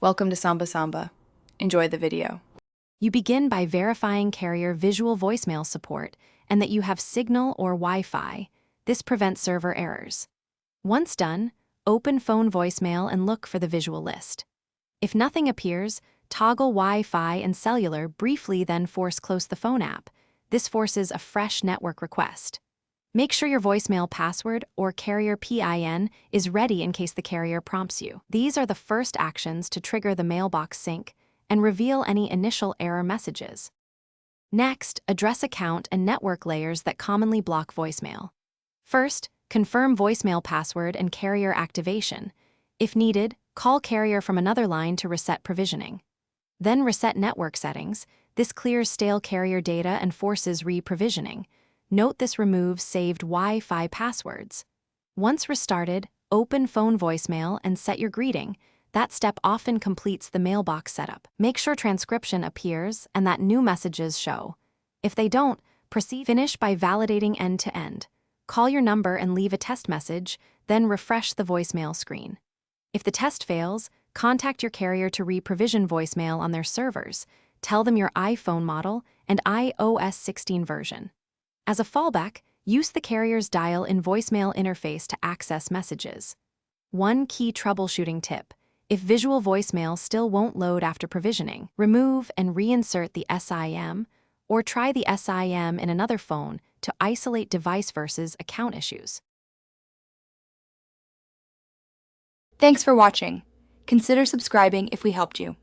Welcome to Samba Samba. Enjoy the video. You begin by verifying carrier visual voicemail support and that you have Signal or Wi-Fi. This prevents server errors. Once done, open phone voicemail and look for the visual list. If nothing appears, toggle Wi-Fi and cellular briefly, then close the phone app. This forces a fresh network request. Make sure your voicemail password or carrier PIN is ready in case the carrier prompts you. These are the first actions to trigger the mailbox sync and reveal any initial error messages. Next, address account and network layers that commonly block voicemail. First, confirm voicemail password and carrier activation. If needed, call carrier from another line to reset provisioning. Then reset network settings. This clears stale carrier data and forces re-provisioning. Note this removes saved Wi-Fi passwords. Once restarted, open phone voicemail and set your greeting. That step often completes the mailbox setup. Make sure transcription appears and that new messages show. If they don't, finish by validating end-to-end. Call your number and leave a test message, then refresh the voicemail screen. If the test fails, contact your carrier to re-provision voicemail on their servers. Tell them your iPhone model and iOS 16 version. As a fallback, use the carrier's dial-in voicemail interface to access messages. One key troubleshooting tip: if visual voicemail still won't load after provisioning, remove and reinsert the SIM, or try the SIM in another phone to isolate device versus account issues. Thanks for watching. Consider subscribing if we helped you.